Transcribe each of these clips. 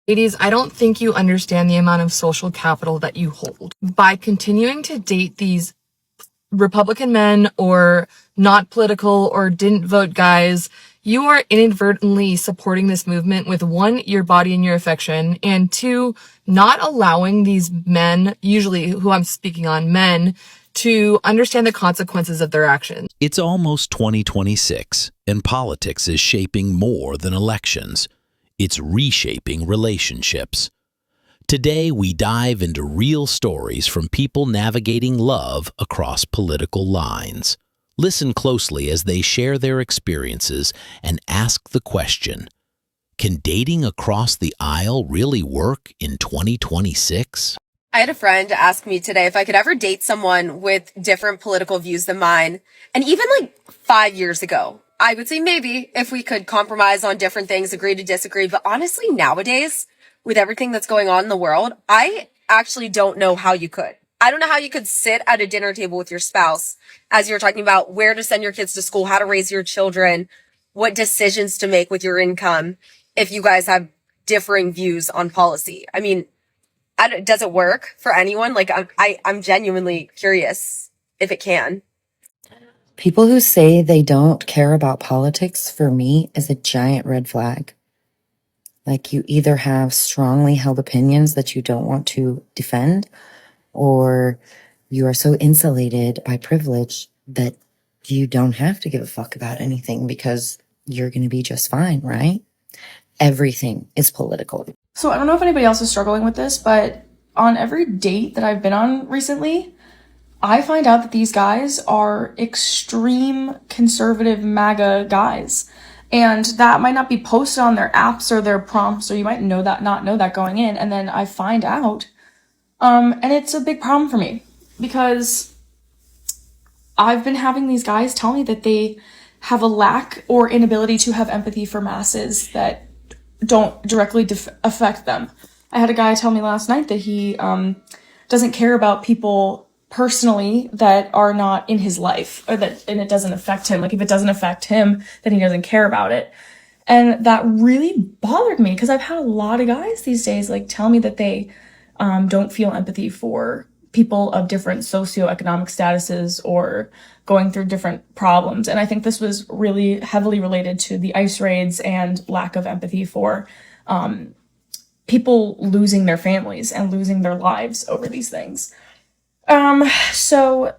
Ladies, I don't think you understand the amount of social capital that you hold. By continuing to date these Republican men or not political or didn't vote guys, you are inadvertently supporting this movement with one, your body and your affection, and two, not allowing these men, usually who I'm speaking on, men, to understand the consequences of their actions. It's almost 2026, and politics is shaping more than elections. It's reshaping relationships. Today, we dive into real stories from people navigating love across political lines. Listen closely as they share their experiences and ask the question, can dating across the aisle really work in 2026? I had a friend ask me today if I could ever date someone with different political views than mine. And even like 5 years ago, I would say maybe if we could compromise on different things, agree to disagree. But honestly, nowadays, with everything that's going on in the world, I actually don't know how you could. I don't know how you could sit at a dinner table with your spouse as you're talking about where to send your kids to school, how to raise your children, what decisions to make with your income if you guys have differing views on policy. I mean, does it work for anyone? Like, I'm genuinely curious if it can. People who say they don't care about politics, for me, is a giant red flag. Like, you either have strongly held opinions that you don't want to defend, or you are so insulated by privilege that you don't have to give a fuck about anything because you're going to be just fine, right? Everything is political. So I don't know if anybody else is struggling with this, but on every date that I've been on recently, I find out that these guys are extreme conservative MAGA guys. And that might not be posted on their apps or their prompts, or you might not know that going in. And then I find out, and it's a big problem for me because I've been having these guys tell me that they have a lack or inability to have empathy for masses that don't directly affect them. I had a guy tell me last night that he doesn't care about people personally that are not in his life, and it doesn't affect him. Like, if it doesn't affect him, then he doesn't care about it. And that really bothered me because I've had a lot of guys these days like tell me that they don't feel empathy for people of different socioeconomic statuses or going through different problems. And I think this was really heavily related to the ICE raids and lack of empathy for people losing their families and losing their lives over these things. So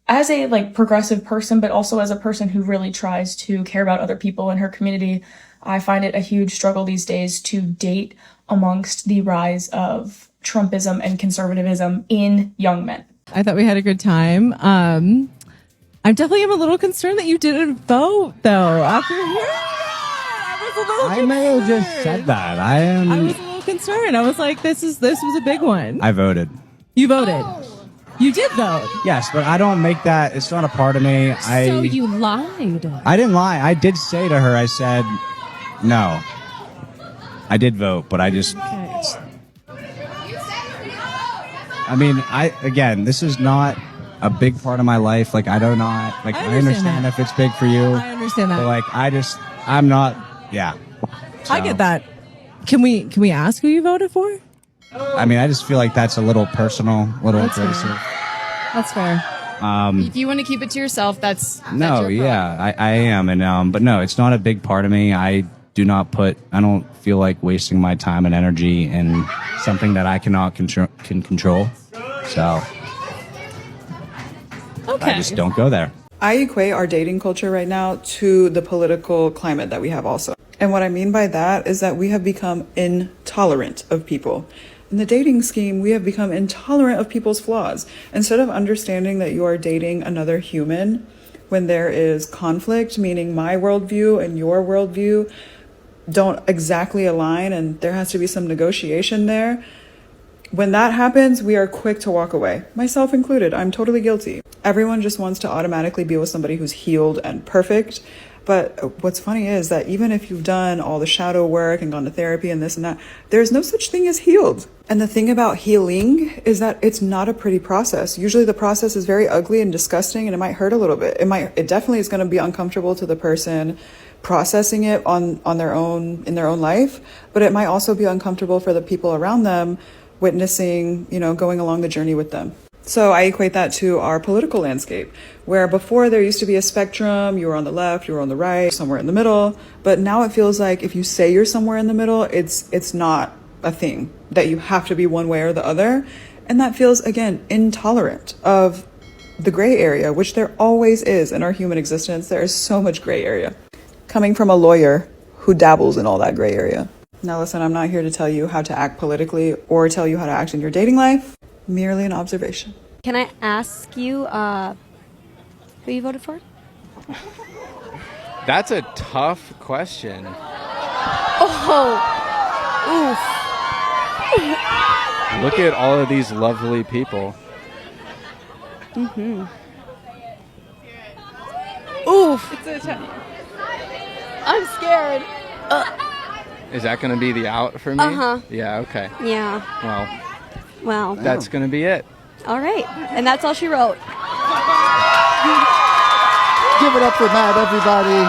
as a like progressive person, but also as a person who really tries to care about other people in her community, I find it a huge struggle these days to date amongst the rise of Trumpism and conservatism in young men. I thought we had a good time. I definitely am a little concerned that you didn't vote, though. After hearing that, I may have just said that. I was a little concerned. I was like, this was a big one. I voted. You voted. You did vote. Yes, but I don't make that. It's not a part of me. So you lied. I didn't lie. I did say to her, I said, no. I did vote, but I just... Okay. I mean, again, this is not a big part of my life. Like, I understand if it's big for you. I understand that. But like, I'm not, yeah. So, I get that. Can we ask who you voted for? I mean, I just feel like that's a little personal, abrasive. That's fair. If you want to keep it to yourself, that's no, your yeah, I am. And, but no, it's not a big part of me. I don't feel like wasting my time and energy in something that I can control. So okay. I just don't go there. I equate our dating culture right now to the political climate that we have also. And what I mean by that is that we have become intolerant of people. In the dating scheme, we have become intolerant of people's flaws. Instead of understanding that you are dating another human, when there is conflict, meaning my worldview and your worldview don't exactly align and there has to be some negotiation there, when that happens, we are quick to walk away, myself included. I'm totally guilty. Everyone just wants to automatically be with somebody who's healed and perfect. But what's funny is that even if you've done all the shadow work and gone to therapy and this and that, there's no such thing as healed. And the thing about healing is that it's not a pretty process. Usually the process is very ugly and disgusting, and it might hurt a little bit. It definitely is going to be uncomfortable to the person processing it on their own, in their own life, but it might also be uncomfortable for the people around them witnessing, going along the journey with them. So I equate that to our political landscape, where before there used to be a spectrum, you were on the left, you were on the right, somewhere in the middle, but now it feels like if you say you're somewhere in the middle, it's not a thing, that you have to be one way or the other. And that feels, again, intolerant of the gray area, which there always is in our human existence. There is so much gray area. Coming from a lawyer who dabbles in all that gray area. Now listen, I'm not here to tell you how to act politically or tell you how to act in your dating life. Merely an observation. Can I ask you who you voted for? That's a tough question. Oh, oof. Look at all of these lovely people. Mm-hmm. Oof. I'm scared. Is that going to be the out for me? Uh-huh. Yeah, okay. Yeah. Well. That's going to be it. All right. And that's all she wrote. Give it up for Matt, everybody.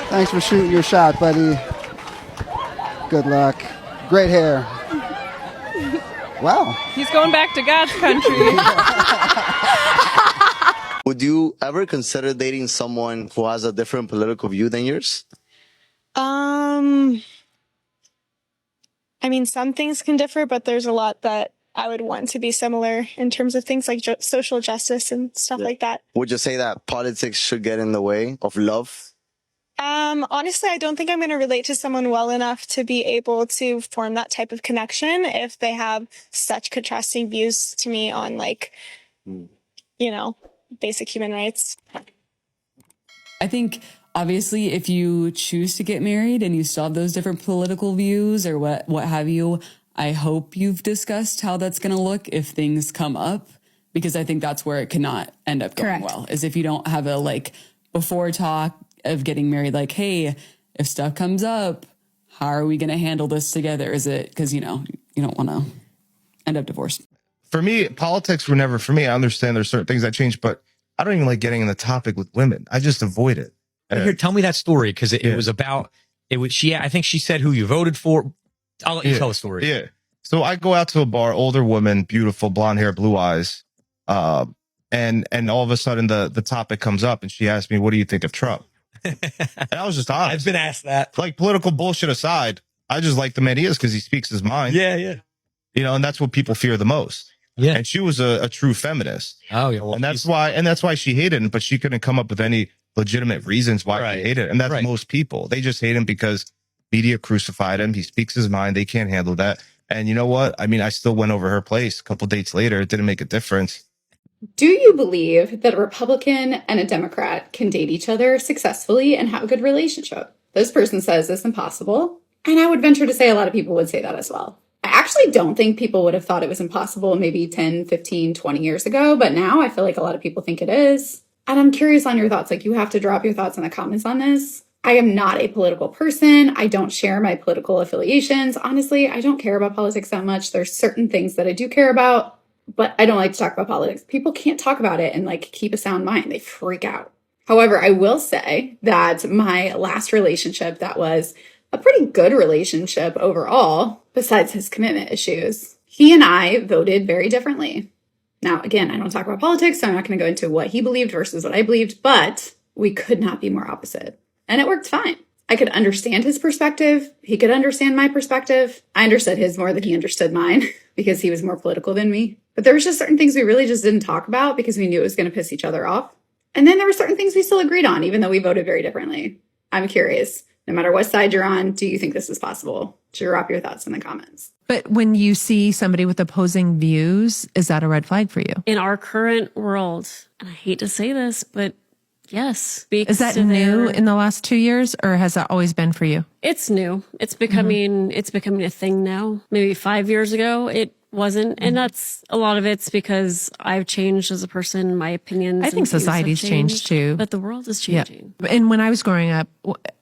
Thanks for shooting your shot, buddy. Good luck. Great hair. Wow. He's going back to God's country. Would you ever consider dating someone who has a different political view than yours? I mean, some things can differ, but there's a lot that I would want to be similar in terms of things like social justice and stuff like that. Would you say that politics should get in the way of love? Honestly, I don't think I'm going to relate to someone well enough to be able to form that type of connection if they have such contrasting views to me on, like, basic human rights. I think obviously if you choose to get married and you still have those different political views or what have you, I hope you've discussed how that's going to look if things come up, because I think that's where it cannot end up going well, is if you don't have a before talk of getting married, hey, if stuff comes up, how are we going to handle this together? Is it because, you don't want to end up divorced? For me, politics were never for me. I understand there's certain things that change, but I don't even like getting in the topic with women. I just avoid it. Here, tell me that story, because it was about it. I think she said who you voted for. I'll let you tell the story. Yeah. So I go out to a bar, older woman, beautiful, blonde hair, blue eyes, and all of a sudden the topic comes up, and she asked me, "What do you think of Trump?" And I was just honest. I've been asked that. Political bullshit aside, I just like the man he is because he speaks his mind. Yeah. And that's what people fear the most. Yeah. And she was a true feminist. Oh, yeah. Well, and that's why she hated him, but she couldn't come up with any legitimate reasons why she hated him. And that's most people. They just hate him because media crucified him. He speaks his mind. They can't handle that. And you know what? I mean, I still went over her place a couple dates later. It didn't make a difference. Do you believe that a Republican and a Democrat can date each other successfully and have a good relationship? This person says it's impossible. And I would venture to say a lot of people would say that as well. I actually don't think people would have thought it was impossible maybe 10, 15, 20 years ago. But now I feel like a lot of people think it is. And I'm curious on your thoughts. You have to drop your thoughts in the comments on this. I am not a political person. I don't share my political affiliations. Honestly, I don't care about politics that much. There's certain things that I do care about, but I don't like to talk about politics. People can't talk about it and keep a sound mind. They freak out. However, I will say that my last relationship that was a pretty good relationship overall, besides his commitment issues, he and I voted very differently. Now, again, I don't talk about politics, so I'm not going to go into what he believed versus what I believed, but we could not be more opposite. And it worked fine. I could understand his perspective. He could understand my perspective. I understood his more than he understood mine because he was more political than me. But there was just certain things we really just didn't talk about because we knew it was going to piss each other off. And then there were certain things we still agreed on, even though we voted very differently. I'm curious, no matter what side you're on, do you think this is possible? Drop your thoughts in the comments. But when you see somebody with opposing views, is that a red flag for you? In our current world, and I hate to say this, but yes. Is that new in the last 2 years, or has that always been for you? It's new. It's becoming a thing now. Maybe 5 years ago, it wasn't. And that's a lot of it's because I've changed as a person, my opinions. I and think views have society's changed too. But the world is Yeah. changing. And when I was growing up,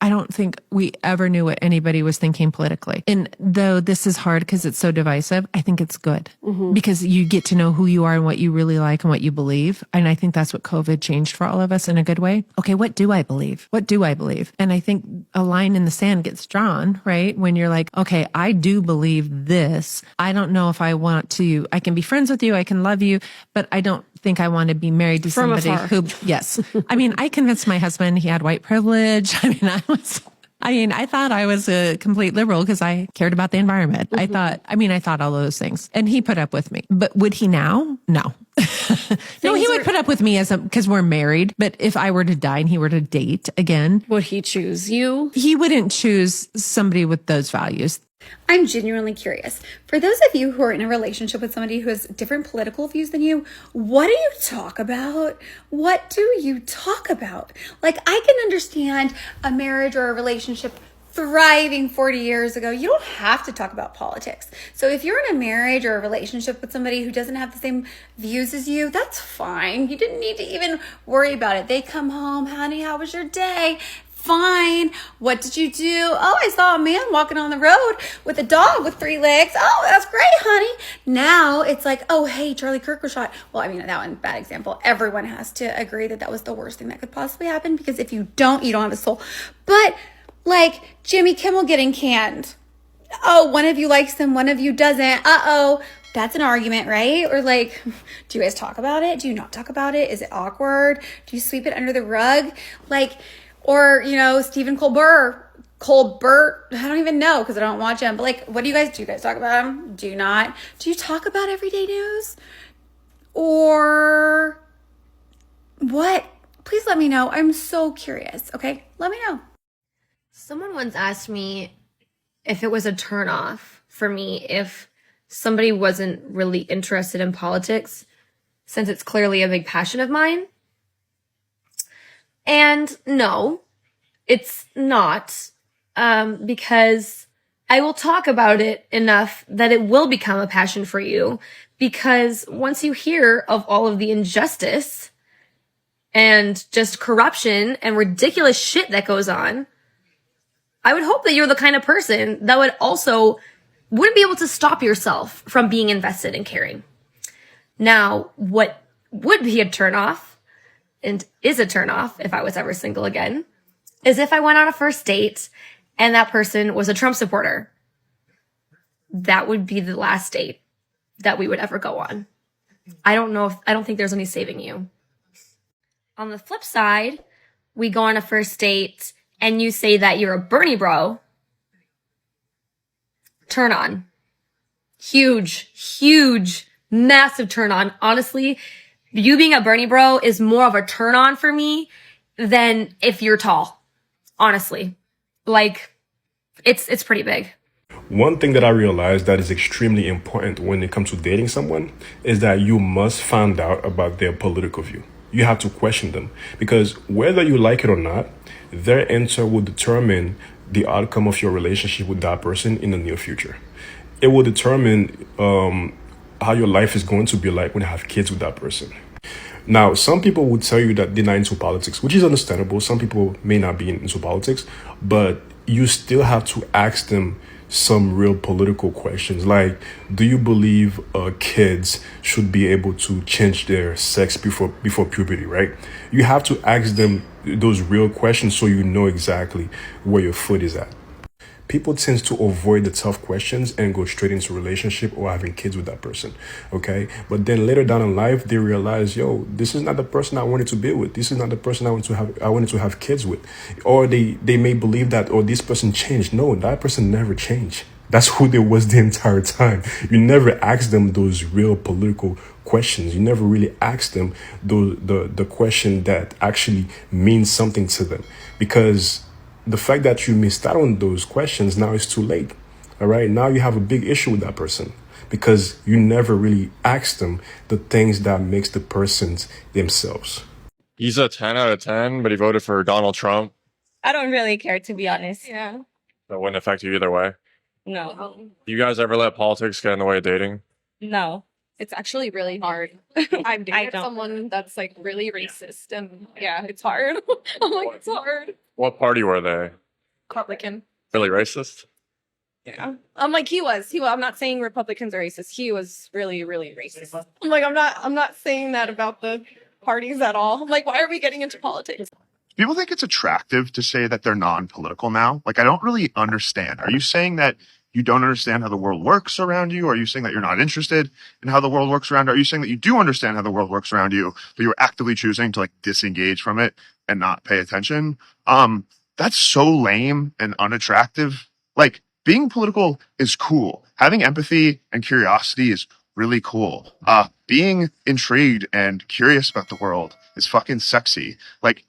I don't think we ever knew what anybody was thinking politically. And though this is hard because it's so divisive, I think it's good because you get to know who you are and what you really like and what you believe. And I think that's what COVID changed for all of us in a good way. Okay, what do I believe? What do I believe? And I think a line in the sand gets drawn, right? When you're like, okay, I do believe this. I don't know if I want to, I can be friends with you, I can love you, but I don't think I want to be married to From somebody afar. who, yes. I mean, I convinced my husband he had white privilege. I mean, I thought I was a complete liberal because I cared about the environment. I thought all those things and he put up with me. But would he now? No. No, he would put up with me because we're married. But if I were to die and he were to date again, would he choose you? He wouldn't choose somebody with those values. I'm genuinely curious. For those of you who are in a relationship with somebody who has different political views than you, what do you talk about? What do you talk about? Like, I can understand a marriage or a relationship thriving 40 years ago. You don't have to talk about politics. So if you're in a marriage or a relationship with somebody who doesn't have the same views as you, that's fine. You didn't need to even worry about it. They come home, honey, how was your day? Fine. What did you do? Oh, I saw a man walking on the road with a dog with 3 legs. Oh, that's great, honey. Now it's like, oh, hey, Charlie Kirk was shot. Well, I mean, that one, bad example. Everyone has to agree that that was the worst thing that could possibly happen because if you don't have a soul. But like Jimmy Kimmel getting canned. Oh, one of you likes him, one of you doesn't. Uh-oh. That's an argument, right? Or like, do you guys talk about it? Do you not talk about it? Is it awkward? Do you sweep it under the rug? Like, or, Stephen Colbert, I don't even know because I don't watch him. But like, what do you guys talk about him? Do you not? Do you talk about everyday news? Or what? Please let me know. I'm so curious. Okay, let me know. Someone once asked me if it was a turnoff for me if somebody wasn't really interested in politics, since it's clearly a big passion of mine. And no, it's not, because I will talk about it enough that it will become a passion for you. Because once you hear of all of the injustice and just corruption and ridiculous shit that goes on, I would hope that you're the kind of person that wouldn't be able to stop yourself from being invested and caring. Now, what would be a turnoff, and is a turnoff if I was ever single again, is if I went on a first date and that person was a Trump supporter. That would be the last date that we would ever go on. I don't think there's any saving you. On the flip side, we go on a first date and you say that you're a Bernie bro. Turn on. Huge, massive turn on. Honestly, you being a Bernie bro is more of a turn on for me than if you're tall. Honestly. Like, it's pretty big. One thing that I realized that is extremely important when it comes to dating someone is that you must find out about their political view. You have to question them because whether you like it or not, their answer will determine the outcome of your relationship with that person in the near future. It will determine how your life is going to be like when you have kids with that person. Now, some people would tell you that they're not into politics, which is understandable. Some people may not be into politics, but you still have to ask them some real political questions. Like, do you believe kids should be able to change their sex before puberty, right? You have to ask them those real questions so you know exactly where your foot is at. People tend to avoid the tough questions and go straight into a relationship or having kids with that person, okay? But then later down in life, they realize, yo, this is not the person I wanted to be with. This is not the person I wanted to have kids with. Or they may believe that, oh, this person changed. No, that person never changed. That's who they was the entire time. You never ask them those real political questions. You never really ask them the question that actually means something to them. Because the fact that you missed out on those questions, now it's too late. All right. Now you have a big issue with that person because you never really asked them the things that makes the persons themselves. He's a 10 out of 10, but he voted for Donald Trump. I don't really care, to be honest. Yeah. That wouldn't affect you either way. No. Do you guys ever let politics get in the way of dating? No. It's actually really hard. I've dated someone that's like really racist, and yeah, it's hard. I'm like, it's hard. What party were they? Republican. Really racist? Yeah. I'm like, he was. I'm not saying Republicans are racist. He was really, really racist. I'm like, I'm not saying that about the parties at all. I'm like, why are we getting into politics? People think it's attractive to say that they're non-political now. Like, I don't really understand. Are you saying that you don't understand how the world works around you? Are you saying that you're not interested in how the world works around you? Are you saying that you do understand how the world works around you, but you're actively choosing to like disengage from it and not pay attention? That's so lame and unattractive. Like, being political is cool. Having empathy and curiosity is really cool. Being intrigued and curious about the world is fucking sexy. Like,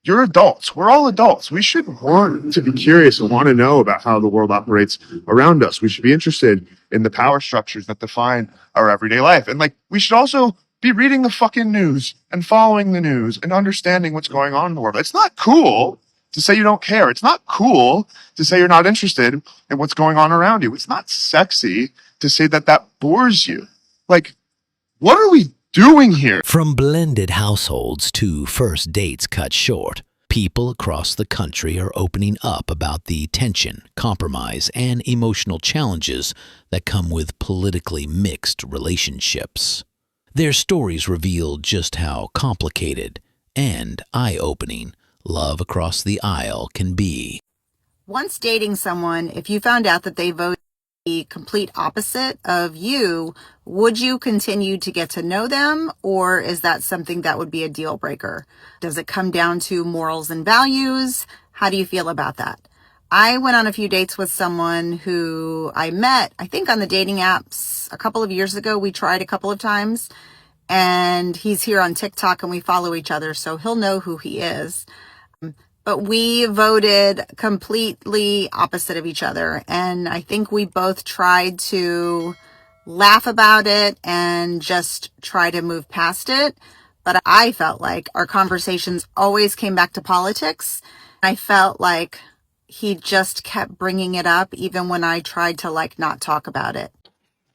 you're adults. We're all adults. We should want to be curious and want to know about how the world operates around us. We should be interested in the power structures that define our everyday life. And like, we should also be reading the fucking news and following the news and understanding what's going on in the world. It's not cool to say you don't care. It's not cool to say you're not interested in what's going on around you. It's not sexy to say that that bores you. Like, what are we doing here? From blended households to first dates cut short, people across the country are opening up about the tension, compromise, and emotional challenges that come with politically mixed relationships. Their stories reveal just how complicated and eye-opening love across the aisle can be. Once dating someone, if you found out that they voted the complete opposite of you, would you continue to get to know them, or is that something that would be a deal breaker? Does it come down to morals and values? How do you feel about that? I went on a few dates with someone who I met, I think on the dating apps a couple of years ago. We tried a couple of times, and he's here on TikTok and we follow each other, so he'll know who he is. But we voted completely opposite of each other. And I think we both tried to laugh about it and just try to move past it. But I felt like our conversations always came back to politics. I felt like he just kept bringing it up even when I tried to like not talk about it.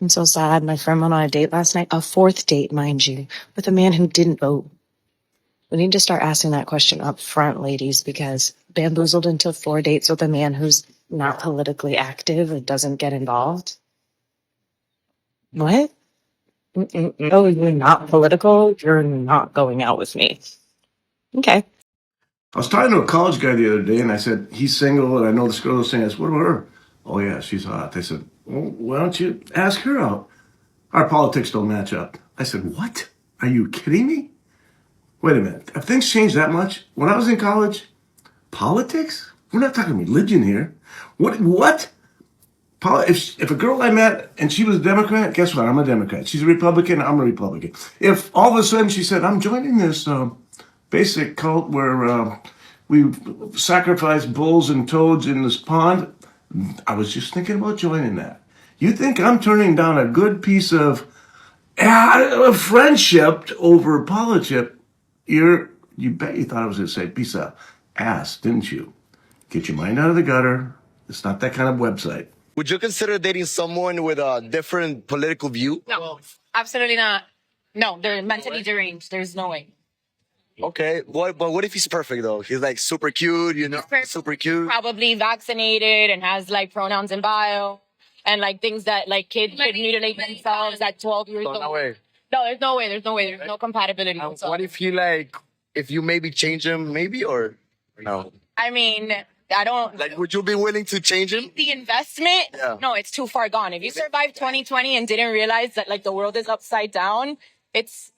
I'm so sad. My friend went on a date last night, a fourth date, mind you, with a man who didn't vote. We need to start asking that question up front, ladies, because bamboozled into 4 dates with a man who's not politically active and doesn't get involved. What? Oh, you're not political? You're not going out with me. Okay. I was talking to a college guy the other day, and I said, he's single, and I know this girl is saying, I said, what about her? Oh, yeah, she's hot. They said, well, why don't you ask her out? Our politics don't match up. I said, what? Are you kidding me? Wait a minute. Have things changed that much? When I was in college, politics? We're not talking religion here. What? If a girl I met and she was a Democrat, guess what? I'm a Democrat. She's a Republican, I'm a Republican. If all of a sudden she said, I'm joining this basic cult where we sacrifice bulls and toads in this pond, I was just thinking about joining that. You think I'm turning down a good piece of friendship over politics? You bet you thought I was going to say piece of ass, didn't you? Get your mind out of the gutter. It's not that kind of website. Would you consider dating someone with a different political view? No, absolutely not. No, they're mentally deranged. There's no way. Okay, but what if he's perfect though? He's like super cute, you know, super cute. Probably vaccinated and has like pronouns in bio and like things that like kids could mutilate themselves at 12 years old. No way. No, there's no way. There's no compatibility. What if he if you maybe change him, maybe, or no? I mean, I don't. Like, would you be willing to change him? The investment? Yeah. No, it's too far gone. If you survived 2020 and didn't realize that like the world is upside down, it's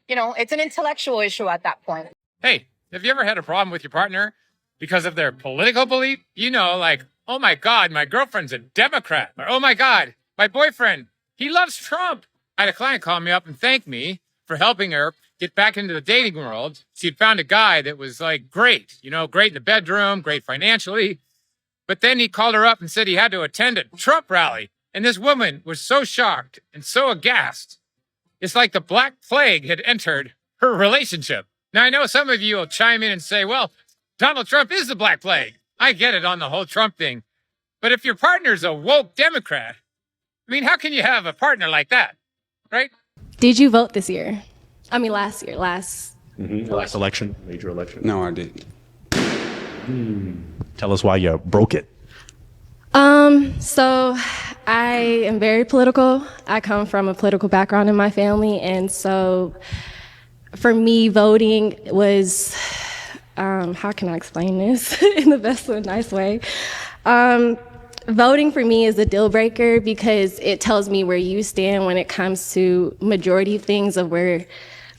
an intellectual issue at that point. Hey, have you ever had a problem with your partner because of their political belief? Like, oh my God, my girlfriend's a Democrat. Or, oh my God, my boyfriend, he loves Trump. I had a client call me up and thank me for helping her get back into the dating world. She'd found a guy that was like great, great in the bedroom, great financially. But then he called her up and said he had to attend a Trump rally. And this woman was so shocked and so aghast. It's like the Black Plague had entered her relationship. Now, I know some of you will chime in and say, well, Donald Trump is the Black Plague. I get it on the whole Trump thing. But if your partner's a woke Democrat, I mean, how can you have a partner like that? right? Did you vote this year? I mean, last year, last. Last election, major election. No, I didn't. Tell us why you broke it. So I am very political. I come from a political background in my family, and so for me, voting was, how can I explain this in the best and nice way? Voting for me is a deal breaker because it tells me where you stand when it comes to majority of things of where,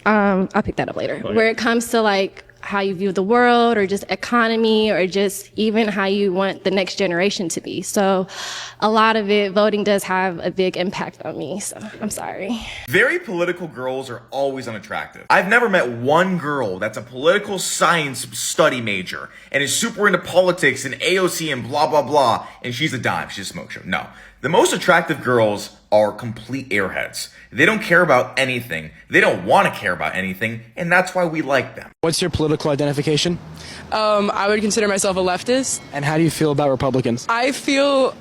I'll pick that up later, where it comes to like how you view the world or just economy or just even how you want the next generation to be. So a lot of it, voting does have a big impact on me, so I'm sorry. Very political girls are always unattractive. I've never met one girl that's a political science study major and is super into politics and AOC and blah, blah, blah, and she's a dime, she's a smoke show. No. The most attractive girls are complete airheads. They don't care about anything. They don't want to care about anything, and that's why we like them. What's your political identification? I would consider myself a leftist. And how do you feel about Republicans? I feel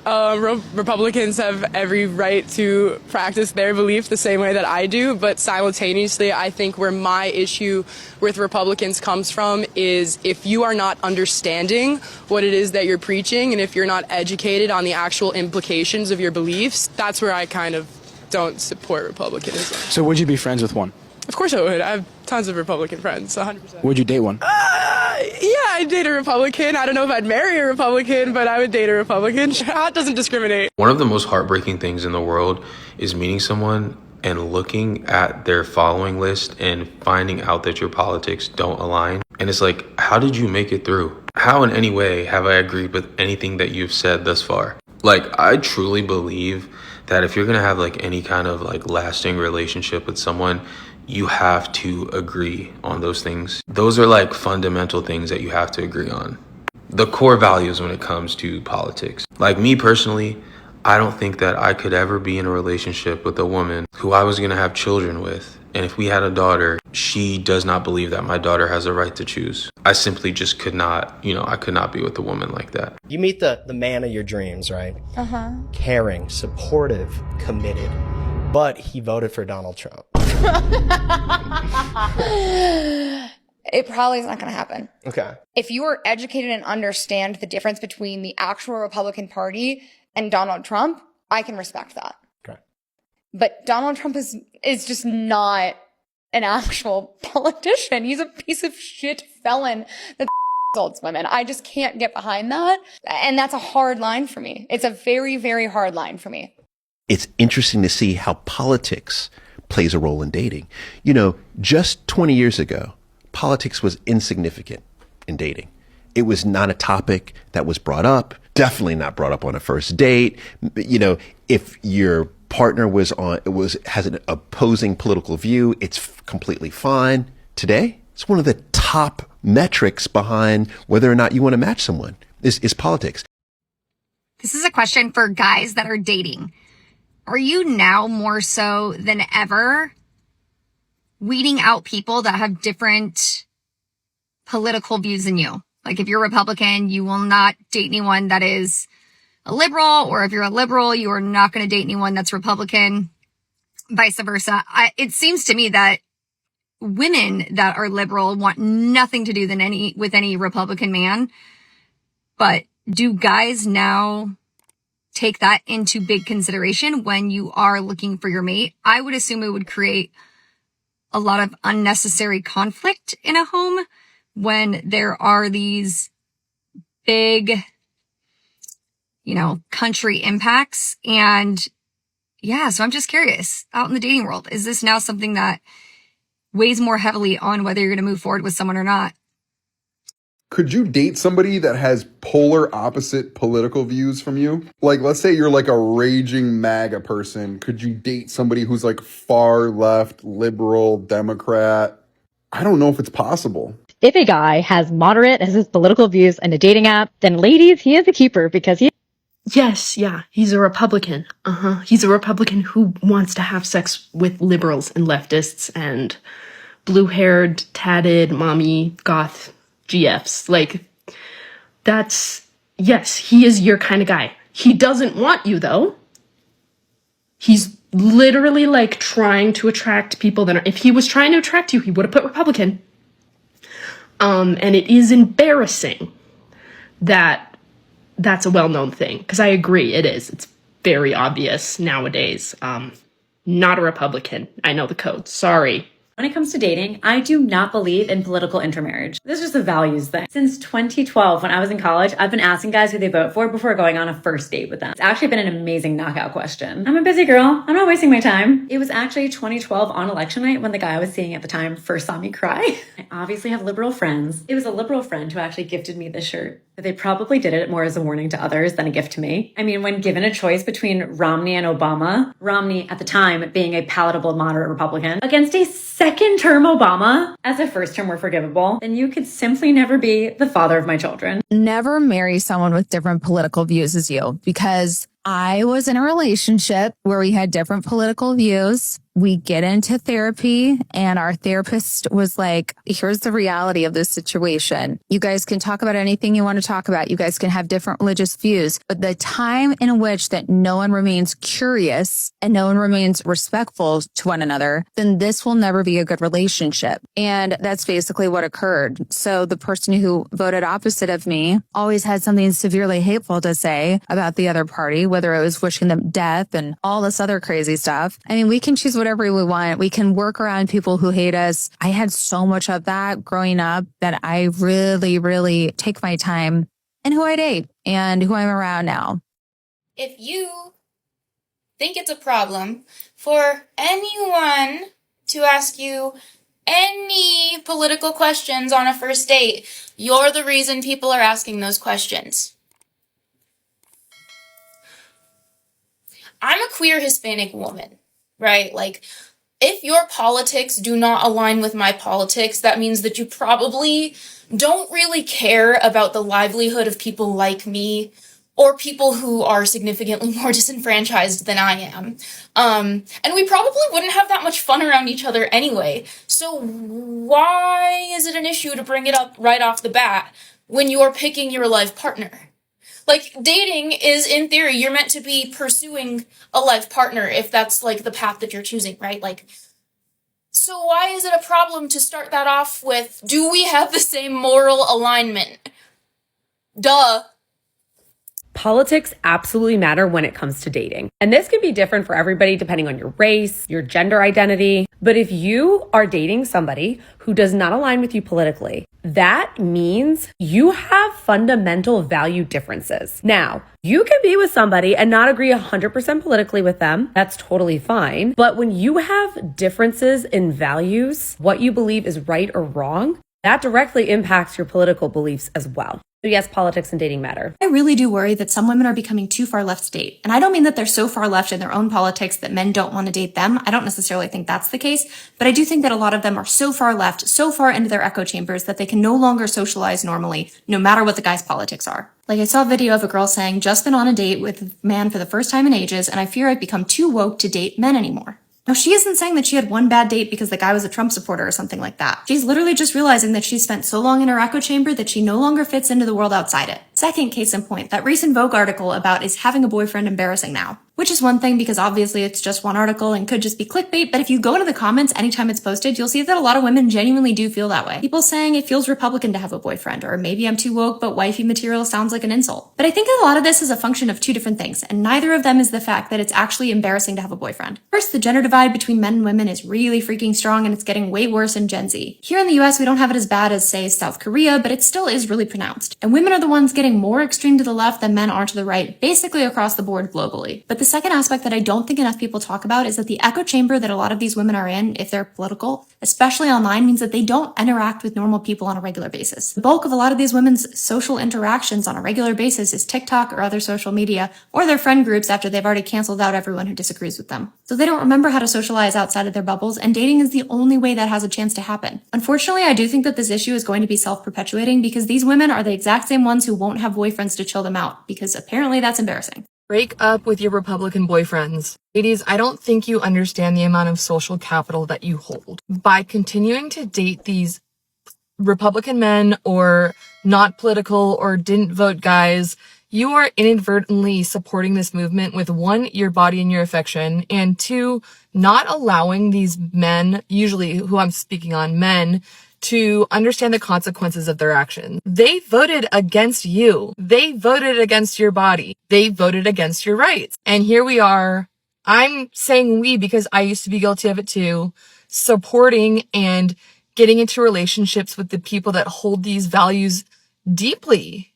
Republicans have every right to practice their belief the same way that I do, but simultaneously, I think where my issue with Republicans comes from is if you are not understanding what it is that you're preaching, and if you're not educated on the actual implications of your beliefs, that's where I kind of don't support Republicanism. So would you be friends with one? Of course I would. I have tons of Republican friends, 100%. Would you date one? Yeah, I'd date a Republican. I don't know if I'd marry a Republican, but I would date a Republican. That doesn't discriminate. One of the most heartbreaking things in the world is meeting someone and looking at their following list and finding out that your politics don't align. And it's like, how did you make it through? How in any way have I agreed with anything that you've said thus far? Like, I truly believe that if you're gonna have like any kind of like lasting relationship with someone, you have to agree on those things. Those are like fundamental things that you have to agree on. The core values when it comes to politics. Like me personally, I don't think that I could ever be in a relationship with a woman who I was gonna have children with. And if we had a daughter, she does not believe that my daughter has a right to choose. I simply just could not, I could not be with a woman like that. You meet the man of your dreams, right? Caring, supportive, committed. But he voted for Donald Trump. It probably is not going to happen. Okay. If you are educated and understand the difference between the actual Republican Party and Donald Trump, I can respect that. Okay. But Donald Trump is just not an actual politician. He's a piece of shit felon that assaults women. I just can't get behind that. And that's a hard line for me. It's a very, very hard line for me. It's interesting to see how politics plays a role in dating. Just 20 years ago, politics was insignificant in dating. It was not a topic that was brought up, definitely not brought up on a first date. If your partner has an opposing political view, it's completely fine. Today, it's one of the top metrics behind whether or not you want to match someone is politics. This is a question for guys that are dating. Are you now more so than ever weeding out people that have different political views than you? Like if you're a Republican, you will not date anyone that is a liberal, or if you're a liberal, you are not going to date anyone that's Republican, vice versa. It seems to me that women that are liberal want nothing to do with any Republican man. But do guys now take that into big consideration when you are looking for your mate? I would assume it would create a lot of unnecessary conflict in a home when there are these big, country impacts. And yeah, so I'm just curious, out in the dating world, is this now something that weighs more heavily on whether you're going to move forward with someone or not? Could you date somebody that has polar opposite political views from you? Like, let's say you're like a raging MAGA person. Could you date somebody who's like far left, liberal, Democrat? I don't know if it's possible. If a guy has moderate as his political views and a dating app, then ladies, he is a keeper because he... Yes, yeah, he's a Republican. He's a Republican who wants to have sex with liberals and leftists and blue-haired, tatted, mommy, goth GFs. Like, yes, he is your kind of guy. He doesn't want you, though. He's literally like trying to attract people that are, if he was trying to attract you, he would have put Republican. And it is embarrassing that that's a well-known thing, because I agree, it is. It's very obvious nowadays. Not a Republican. I know the code. Sorry. When it comes to dating, I do not believe in political intermarriage. This is just a values thing. Since 2012, when I was in college, I've been asking guys who they vote for before going on a first date with them. It's actually been an amazing knockout question. I'm a busy girl. I'm not wasting my time. It was actually 2012 on election night when the guy I was seeing at the time first saw me cry. I obviously have liberal friends. It was a liberal friend who actually gifted me this shirt. But they probably did it more as a warning to others than a gift to me. I mean, when given a choice between Romney and Obama, Romney at the time being a palatable moderate Republican, against a second-term Obama, as a first-term were forgivable, then you could simply never be the father of my children. Never marry someone with different political views as you, because I was in a relationship where we had different political views. We get into therapy and our therapist was like, here's the reality of this situation. You guys can talk about anything you want to talk about. You guys can have different religious views, but the time in which that no one remains curious and no one remains respectful to one another, then this will never be a good relationship. And that's basically what occurred. So the person who voted opposite of me always had something severely hateful to say about the other party, whether it was wishing them death and all this other crazy stuff. I mean, we can choose whatever we want. We can work around people who hate us. I had so much of that growing up that I really, really take my time in who I date and who I'm around now. If you think it's a problem for anyone to ask you any political questions on a first date, you're the reason people are asking those questions. I'm a queer Hispanic woman, right? Like, if your politics do not align with my politics, that means that you probably don't really care about the livelihood of people like me or people who are significantly more disenfranchised than I am. And we probably wouldn't have that much fun around each other anyway. So why is it an issue to bring it up right off the bat when you're picking your life partner? Like, dating is, in theory, you're meant to be pursuing a life partner if that's, like, the path that you're choosing, right? Like, so why is it a problem to start that off with, do we have the same moral alignment? Duh. Politics absolutely matter when it comes to dating. And this can be different for everybody depending on your race, your gender identity. But if you are dating somebody who does not align with you politically, that means you have fundamental value differences. Now, you can be with somebody and not agree 100% politically with them. That's totally fine. But when you have differences in values, what you believe is right or wrong, that directly impacts your political beliefs as well. So yes, politics and dating matter. I really do worry that some women are becoming too far left to date. And I don't mean that they're so far left in their own politics that men don't want to date them. I don't necessarily think that's the case, but I do think that a lot of them are so far left, so far into their echo chambers that they can no longer socialize normally, no matter what the guy's politics are. Like, I saw a video of a girl saying, just been on a date with a man for the first time in ages, and I fear I've become too woke to date men anymore. Now, she isn't saying that she had one bad date because the guy was a Trump supporter or something like that. She's literally just realizing that she's spent so long in her echo chamber that she no longer fits into the world outside it. Second case in point, that recent Vogue article about is having a boyfriend embarrassing now? Which is one thing because obviously it's just one article and could just be clickbait, but if you go into the comments anytime it's posted, you'll see that a lot of women genuinely do feel that way. People saying it feels Republican to have a boyfriend, or maybe I'm too woke, but wifey material sounds like an insult. But I think a lot of this is a function of two different things, and neither of them is the fact that it's actually embarrassing to have a boyfriend. First, the gender divide between men and women is really freaking strong, and it's getting way worse in Gen Z. Here in the US, we don't have it as bad as, say, South Korea, but it still is really pronounced. And women are the ones getting more extreme to the left than men are to the right, basically across the board globally. But the second aspect that I don't think enough people talk about is that the echo chamber that a lot of these women are in, if they're political, especially online, means that they don't interact with normal people on a regular basis. The bulk of a lot of these women's social interactions on a regular basis is TikTok or other social media, or their friend groups after they've already canceled out everyone who disagrees with them. So they don't remember how to socialize outside of their bubbles, and dating is the only way that has a chance to happen. Unfortunately, I do think that this issue is going to be self-perpetuating because these women are the exact same ones who won't have boyfriends to chill them out, because apparently that's embarrassing. Break up with your Republican boyfriends. Ladies, I don't think you understand the amount of social capital that you hold. By continuing to date these Republican men or not political or didn't vote guys, you are inadvertently supporting this movement with 1, your body and your affection, and 2, not allowing these men, usually who I'm speaking on, men, to understand the consequences of their actions. They voted against you. They voted against your body. They voted against your rights. And here we are. I'm saying we because I used to be guilty of it too, supporting and getting into relationships with the people that hold these values deeply.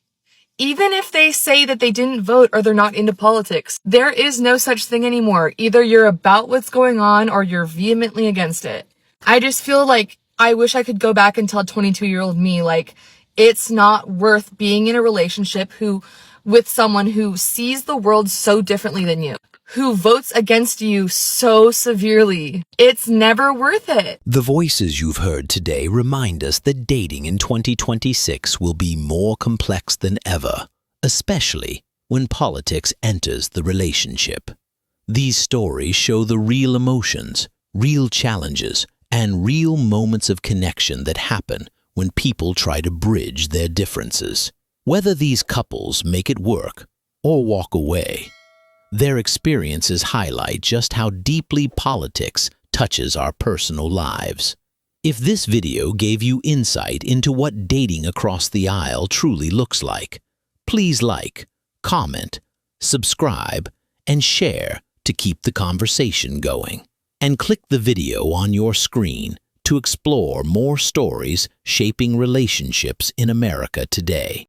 Even if they say that they didn't vote or they're not into politics, there is no such thing anymore. Either you're about what's going on or you're vehemently against it. I just feel like I wish I could go back and tell 22-year-old me, like, it's not worth being in a relationship with someone who sees the world so differently than you, who votes against you so severely. It's never worth it. The voices you've heard today remind us that dating in 2026 will be more complex than ever, especially when politics enters the relationship. These stories show the real emotions, real challenges, and real moments of connection that happen when people try to bridge their differences. Whether these couples make it work or walk away, their experiences highlight just how deeply politics touches our personal lives. If this video gave you insight into what dating across the aisle truly looks like, please like, comment, subscribe, and share to keep the conversation going. And click the video on your screen to explore more stories shaping relationships in America today.